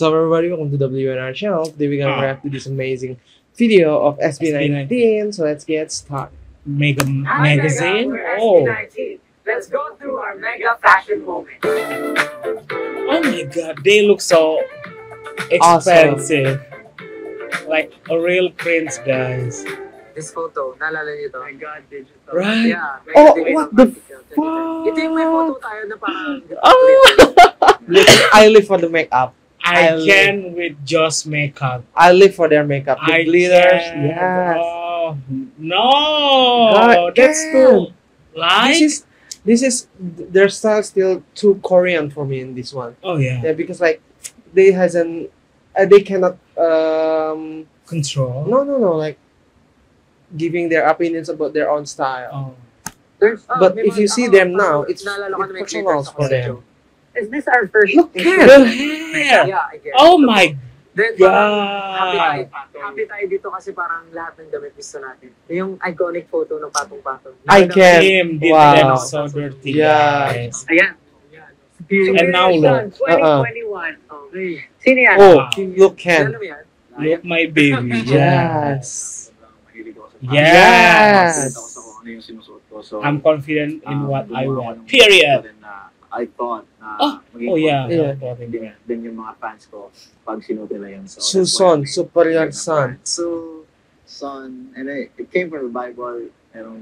What's up, everybody? Welcome to WNR channel. Today we're gonna react to this amazing video of SB19. So let's get started. Mega magazine. Oh. Let's go through our mega fashion moment. Oh my god, they look so expensive. Like a real prince, guys. This photo, naalala niyo to? My God, digital. Right? Yeah. Oh, what the fuck? Ito yung may photo tayo na parang... I live for the makeup. I can with just makeup. I live for their makeup. The glitters. Can. Yes. Oh, no, God, that's yeah. too like. This is their style still too Korean for me in this one. Oh yeah. Yeah, because like they they cannot Control. no like giving their opinions about their own style. Oh. But if you see them now, it's professionals for them. Is this our first? Look The at hair. Yeah, I guess. Oh my Then, god. happy tayo dito kasi parang lahat ng damit gusto natin. Yung iconic photo ng patong-patong. I can. Him did Wow. them so dirty, Yeah. guys. Ayan. And now look. 2021. Okay. Sino yan? Oh, look Alam Ken. mo yan? Look my baby. Yes. Yes. So, I'm confident in what I want. Period. I thought Oh yeah. Yeah. din yung mga fans ko pag sinuot nila yun. So, Suson, superior son. So, son, and it came from the Bible.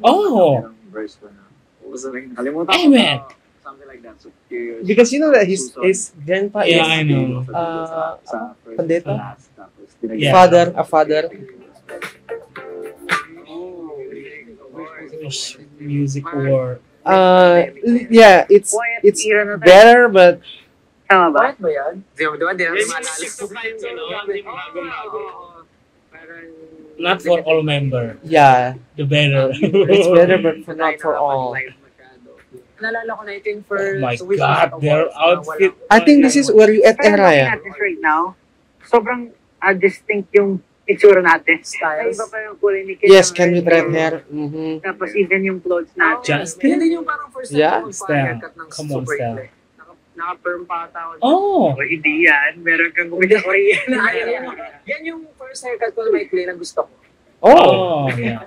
Oh. Merong verse ko na. What was the name? Kalimutan ko. Amen. Something like that. Superior. Because you know that his grandpa is Yeah, I know. Pendeta? Yeah. A father. Music war. Yeah, it's better, but Tama ba? Ba yan? Di ba? Not for all member. yeah, The better. it's better, but not for all. Naalala ko na ito yung Oh first my Swiss god, Art their Awards na outfit. I think this is where you at Pero looking Ryan. at this right now, sobrang distinct yung itsura natin. Styles. Ay, iba pa yung kulay ni Ken. Yes, can with red hair. Mm-hmm. Tapos even yung clothes natin. Justin? Yan din yung parang first time Yeah. ko magpa-haircut ng Come on, super Stel. ikli. Naka-perm pa ata ako. Oh. O, hindi yan. Meron kang gumita Korean. Yan yung first haircut ko na maikli na gusto ko. Oh, Oh, yeah.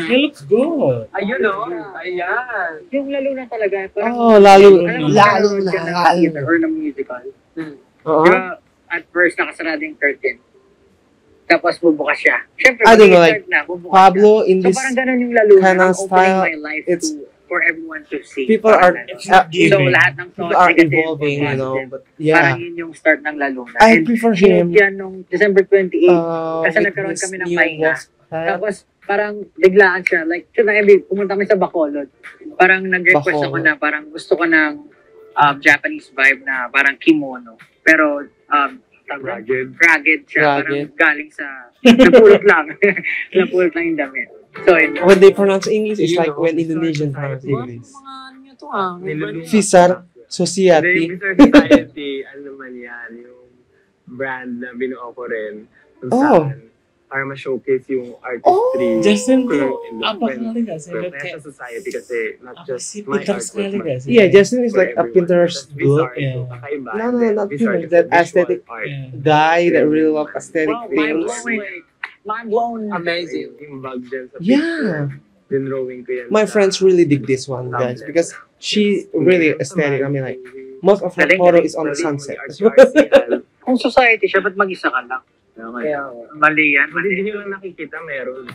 He looks good. Ayun o. Ayan. Yung lalo na talaga. Parang, oh, lalo alam mo, lalo nanonood ka ng lalo. theater or ng musical. Uh-huh. Diba, at first, nakasarado yung curtain. Tapos bubukas siya. Siyempre, I don't know, mag-start na, bubukas Pablo siya. in So this parang ganun yung lalo kind na. of I'm opening style, my life it's- for everyone to see. people are So Giving. lahat ng people thoughts are negative evolving, or you know. positive. But Parang yeah, yun yung start ng lalo na. I And prefer sinuot him. yan nung December 28. Kasi with nagkaroon this kami ng new pahinga. hairstyle. Tapos parang biglaan siya. Like, pumunta kami sa Bacolod. Parang nag-request ako Bacolod. na parang gusto ko ng Japanese vibe na parang kimono. Pero rugged siya. Parang Rugged. galing sa napulot lang. Napulot lang yung damit. So, yun. When they pronounce English, it's like when Indonesian pronounce English. Mga ano nyo to ah. Fisar Society. Mr. Society, ano naman yan, yung brand na binuo ko rin. Kung Oh. saan, para ma-showcase yung artistry. Justin ko ko. in the Apa kali kasi. Professional society kasi not just Si my Peter art, sekali but kasi. Yeah, Justin is for like a everyone. Pinterest That's dude. bizarre, Yeah. so kakaiba. No, And then not bizarre Pinterest, kasi that visual aesthetic art. Yeah. Guy that really love aesthetic Wow, things. mind blown. Amazing. Yung bag dyan sa Yeah. picture. Dinrawing ko yan. My sa friends really dig this one, guys, because she really aesthetic. I mean, like most of her Galing, photo galing. is on the sunset. Kung society siya, ba't mag-isa ka lang? Kaya, Mali yan. hindi nyo lang nakikita, meron.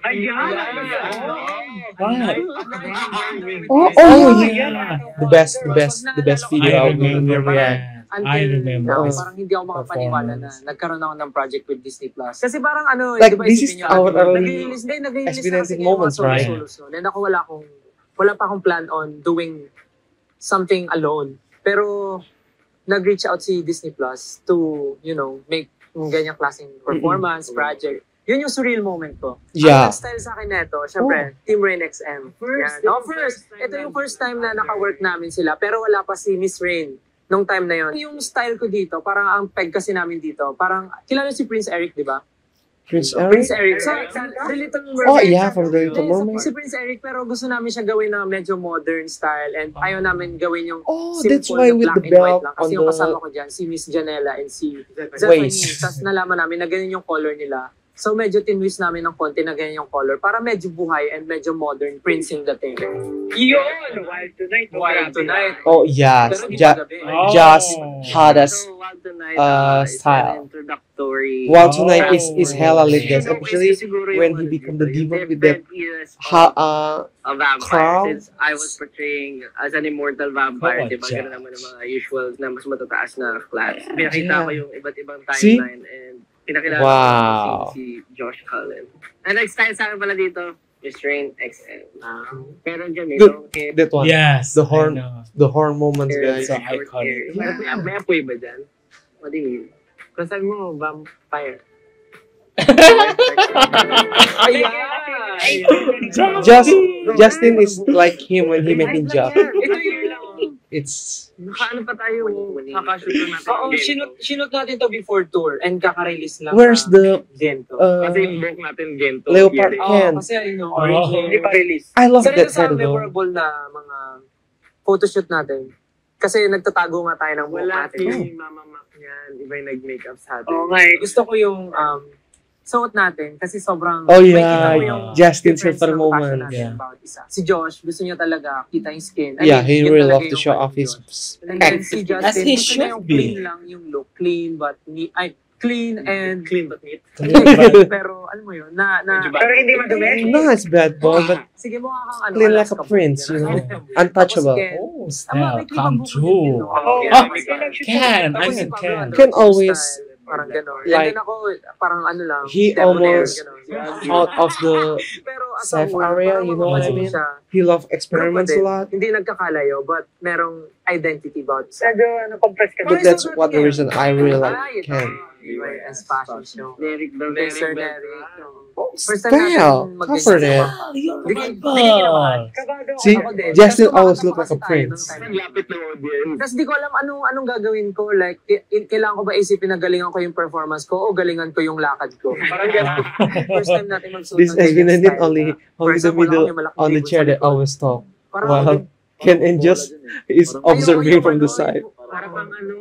Ayan! Oh, yeah. The best video I out remember there. Yeah. that. I remember. Now, Yes. parang hindi ako makapaniwala na Performance. nagkaroon ako ng project with Disney Plus. Kasi parang ano, Like, di ba, this isipin is nyo, our early nag-release na kasi experiencing ngayon moments, mga right? solos nun. And ako wala pa akong plan on doing something alone. Pero nag-reach out si Disney Plus to, you know, make yung ganyang klaseng performance, project. Yun yung surreal moment ko. Yeah. Ang style sa akin neto, syempre, Team Rain XM. First. Ito yung first time na naka-work namin sila, pero wala pa si Miss Rain nung time na yon. Yung style ko dito, parang ang peg kasi namin dito, parang, kilala si Prince Eric, di ba? Prince Eric? Prince Eric. The Little Mermaid. Oh, yeah, from The Little Mermaid. Si Prince Eric, pero gusto namin siya gawin na medyo modern style and ayaw namin gawin yung Oh, simple that's why na with black the and white belt lang. on Kasi yung kasama the ko dyan, si Miss Janela and si waist. Zephanie. Tapos nalaman namin na ganyan yung color nila. So medyo tinwist namin ng konti na ganyan yung color para medyo buhay and medyo modern Prince yung dating. Yun! Wild Tonight. Wild Tonight. Oh, yes. Pero di magabi. Just hottest Pero Wild Tonight, is style. an introductory. Wild Tonight is hella lit, guys. So, Especially siguro when yung he ano become dito, the demon yung with the different eras a of vampire. crown. Since I was portraying as an immortal vampire, Oh, di ba? yeah. Ganun naman ang mga usual na mas matataas na class. Pinakita Yeah. ko yung iba't ibang See? timeline and pinakilala Wow. ko si Josh Cullen. And next time sa akin pala dito, Miss Rain XL. Pero dyan may Good. long hair. That one. Yes. The I horn. know. The horn moments, hair, guys. So short iconic. hair. May apoy ba dyan? What do you mean? Kung sabi mo, vampire. Justin is like him when he met Ninja. Ito yung lang. It's Nakaano pa tayo? Kakashoot lang natin. Oo, sinot natin to before tour and kaka-release lang. where's the Gento? Kasi yung book natin, Gento. Leopard Yeri. Ken? Kasi yung origin. Hindi pa release. I love Isa rin that sa set though. memorable na mga photoshoot natin. Kasi nagtatago nga tayo ng buhok Wala natin. si Mama Mac niyan. Iba yung nag-makeup sa atin. Oo nga eh. Gusto ko yung suot natin kasi sobrang Oh may yeah, kita ko yung Justin difference super ng moment. fashion natin Yeah. about isa. Si Josh, gusto niya talaga kita yung skin. Yeah, he yun really talaga love to yung show ano off ni his Josh. And then si Justin, As he gusto niya should yung be. clean lang yung look. Clean but neat. Ay, clean and Clean but neat. pero alam mo yun, na Pero hindi madumi. Nice bad boy, but sige mo kang ano, clean like Alaska a prince, boy, you know? gano'n. Untouchable. Tapos Ken, Oh, tama, style. may Come klibang buko din, true. no? Oh, Yeah, oh, may Can. I Tapos si mean, Pablo can. Andres Can yung always, style, parang gano'n. like, And then ako, parang ano lang, he debonair, almost gano'n. out of the Pero as a safe whole, area, parang you know what I mapapansin mean? siya, he love pero experiments a din, lot. Hindi nagkakalayo, but merong identity about sa Medyo compress ka. But that's what the reason I really like Ay, ito. Ken. UIS fashion show. Derek Bell. Sir Derek Derek. Oh, First time natin style. mag-ganyan Covered sa it. mga- Hindi ko kinabahan. Kabado See, ako. Ako din. Justin Kasi always tumakanta look pa like a kasi tayo prince. nung time. Ang lapit ng audience. Tapos di ko alam anong gagawin ko. Like, kailangan ko ba isipin na galingan ko yung performance ko o galingan ko yung lakad ko? Parang gano'n. First time natin magsuot This ng has been ganyan ended style only na the example, ako middle yung malaking on the ribbon chair sa that likod. always talk. Parang Wow. ako din. Ken and just is observing from the side. Parang pang ano,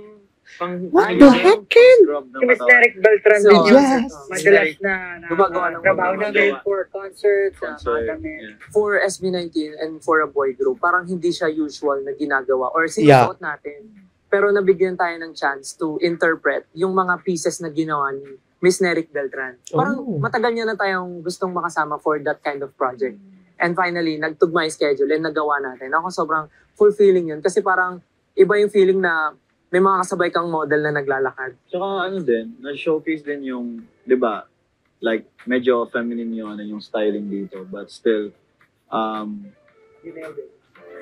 pang... What the heck, Ken? Si Miss Derek Beltran So, din yun. Yes. Madalas na Gumagawa ng trabaho mga namin gawa. for concerts, Concert, mga damit. yeah. For SB19 and for a boy group, parang hindi siya usual na ginagawa or Yeah. sinusuot natin. Pero nabigyan tayo ng chance to interpret yung mga pieces na ginawa ni Miss Neric Beltran. Parang Oh. matagal niya na tayong gustong makasama for that kind of project. And finally, nagtugma yung schedule and nagawa natin. Ako sobrang fulfilling yun kasi parang iba yung feeling na may mga kasabay kang model na naglalakad. Tsaka ano din, na-showcase din yung, di ba, like, medyo feminine yung, ano, yung styling dito. But still,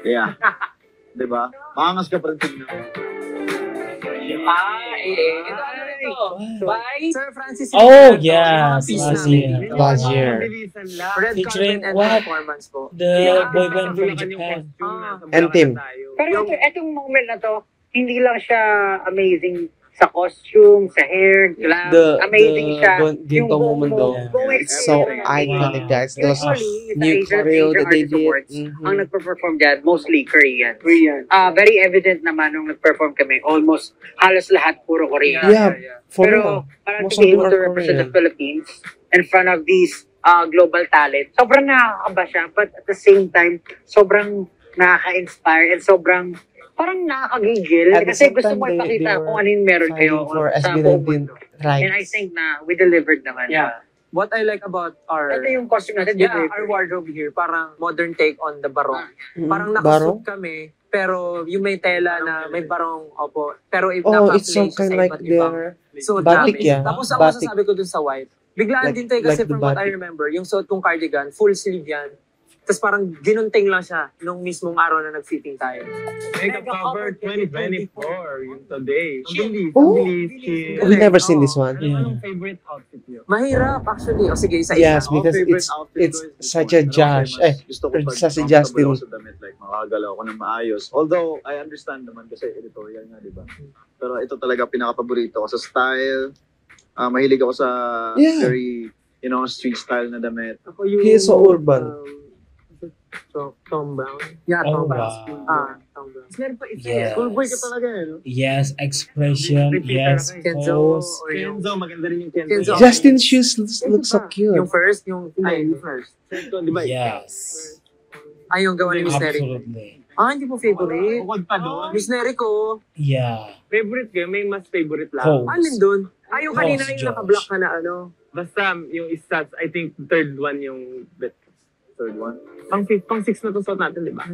yeah. Di ba? Maangas ka pa rin tignan. Ito ano nito? By Sir Francis. Oh, Silvestre. yes. Piece Last namin. year. Last year. Bilisan lang. Red Featuring carpet and what? performance po. The Yeah. boy band from Bulacan yung Japan. costume, nasa And Bulacan Tim. na tayo. Pero itong moment na to, hindi lang siya amazing sa costume, sa hair, glam. Amazing siya. Ginto moment though. buong It's so experience. iconic, guys. Those Usually, sa new Asian choreo that they Artist did. Awards, Mhm. ang nagpa-perform dyan, mostly Korean. Very evident naman nung nag-perform kami, almost halos lahat puro Korean. Yeah, for Pero real. parang Most to be of them able to are represent the Korean. Philippines in front of these global talent, sobrang nakakaba siya. But at the same time, sobrang nakaka-inspire and sobrang parang nakakagigil. At the Kasi same gusto time, mo they ipakita were kung ano yung meron kayo fighting for sa buong SB19 mundo. rights. And I think na we delivered naman. Yeah. What I like about our Ito yung costume natin. yeah, delivered. our wardrobe here, parang modern take on the barong. Mhm. Parang Barong? nakasuot kami, pero yung may tela na may barong, opo. Pero Oh, it's some naka-place kind sa like iba't ibang their suot batik, namin. yeah. Tapos ako Batik. sasabi ko dun sa white, biglaan Like- din tayo kasi like the from what I batik. remember, yung suot kong cardigan, full sleeve yan. Tapos parang ginunting lang siya nung mismong araw na nag-fitting tayo. Makeup cover 2024, yung today. Ang bilis, Oh. ang bilis. Chill. We never seen this one. Anong favorite outfit niyo? Mahirap actually. O sige, isa-isa. Yes, Ako, because favorite it's outfit it's ko is this such one. a Pero Josh. kasi mas gusto ko pag Sa si comfortable Justin. ako sa damit, like makakagalaw ako ng maayos. Although, I understand naman kasi editorial nga, di ba? Pero ito talaga pinaka-paborito ko sa style. Mahilig ako sa Yeah. very street style na damit. Ako yung, He is so urban. Tom Brown. Yeah, Oh, Tom Brown. wow. Tom Brown. Meron pa isa. Yes. Schoolboy ka talaga, no? Yes, expression. Yes, Kenzo pose. or yung... Kenzo, maganda rin yung Kenzo. Kenzo. Justin's shoes look so cute. Yung first, yung... Ay, yung first. Second, di ba? Yes. Ay, yung gawa ni Miss Neri. Absolutely. Hindi mo favorite? Bukod pa doon. Miss Neri ko. Yeah. Favorite ko, may mas favorite lang. Pose. Alin dun? Yung kanina Pose, yung Josh. naka-block ka na ano. Basta yung stats, I think third one yung third one. Pang six na itong suot natin, di ba?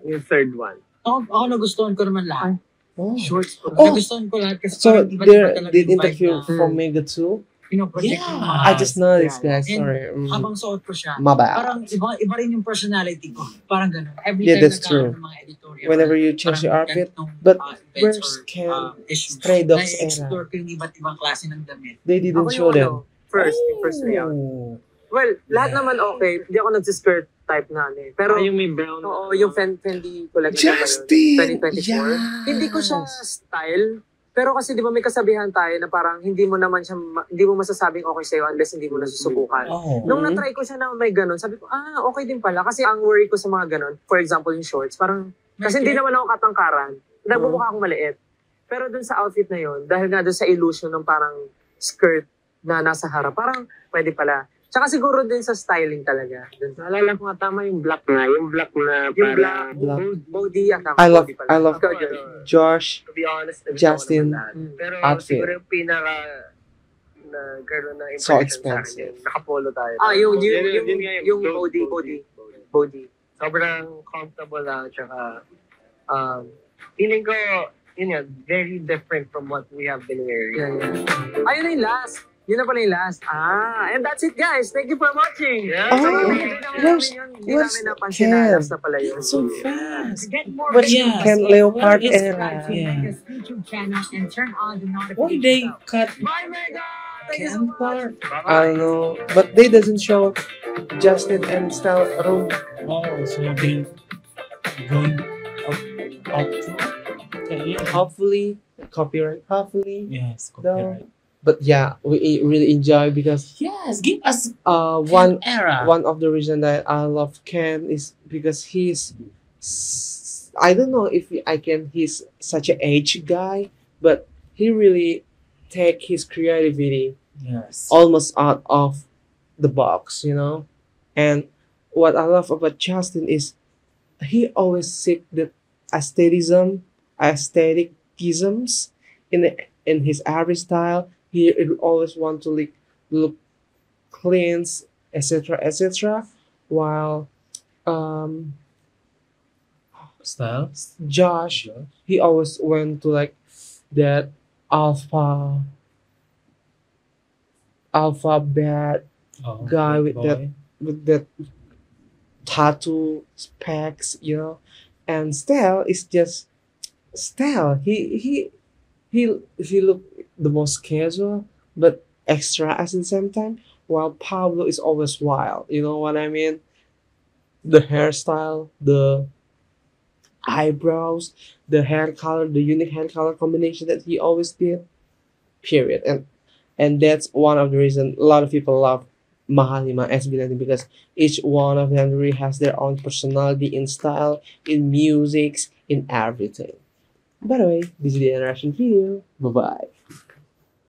Yung third one. Ako nagustuhan ko naman lahat. Oh. Shorts ko. Oh. Nagustuhan ko lahat kasi So parang iba-iba there talaga did yung vibe interview na from Mega 2? pinoproject Yeah. yung mga I just noticed, Yeah. guys. And Sorry. habang suot ko siya, My bad. parang iba rin yung personality ko. Parang gano'n. Every Yeah, time that's true. ng mga editorial. Whenever you change your outfit, but where's Ken Stray Dogs era? Na-explore ko yung iba't ibang klase ng damit. They didn't Ako show yung them. first, yung first layout. Oh. Well, lahat naman okay. Hindi ako nagsiskirt type na ano eh. Pero, Yung may brown. oo, yung Fendi collection Justin! 2024. Yes! Hindi ko siya style. Pero kasi di ba may kasabihan tayo na parang hindi mo naman siya, hindi mo masasabing okay sa'yo unless hindi mo nasusubukan. Oh. Nung na-try ko siya na may ganun, sabi ko, okay din pala. Kasi ang worry ko sa mga ganun, for example, yung shorts, parang, kasi hindi naman ako katangkaran. Nagbumukha akong maliit. Pero dun sa outfit na yon, dahil nga dun sa illusion ng parang skirt na nasa harap, parang pwede pala. Tsaka siguro din sa styling talaga. Dun sa, Naalala ko nga tama yung black na. Yung black na yung para... black, body, I love Ikaw, Joy. Josh, To be honest, Justin, Pero outfit. siguro yung pinaka nagkaroon ng So impression sa akin expensive. yun. Nakapolo tayo. Yung Yun nga yung yung body. Sobrang comfortable lang. Tsaka, feeling ko, yun nga, very different from what we have been wearing. Yeah. Ayun na yung last. Yun na pala yung last. And that's it, guys. Thank you for watching. Yeah. Oh, Hindi where's namin napansin na Ken? last na pala yun. So fast. Get more What's Yes. Ken Leopard It's- era? Yeah. Mega's YouTube channel and turn on the Why they notifications. cut Bye, Mega! Thank you so Ken much. part? I don't know. But they doesn't show Justin and Style room. Oh, so they going up to? Okay. Hopefully, copyright. Hopefully. Yes, copyright. But yeah, we really enjoy because Yes, give us one era. of the reason that I love Ken is because I don't know if he's such an age guy, but he really take his creativity Yes. almost out of the box, And what I love about Justin is he always seek the aestheticisms in his every style. He always want to look clean, etc. While Style. Josh, he always went to that alpha bad Oh, guy big with boy. that tattoo specs, and Style is just Style. He look the most casual but extra at the same time, while Pablo is always wild. You know what I mean? The hairstyle, the eyebrows, the hair color, the unique hair color combination that he always did. Period. And that's one of the reasons a lot of people love Mahalima SB19 because each one of them really has their own personality in style, in music, in everything. By the way, this is the interaction video. Bye bye.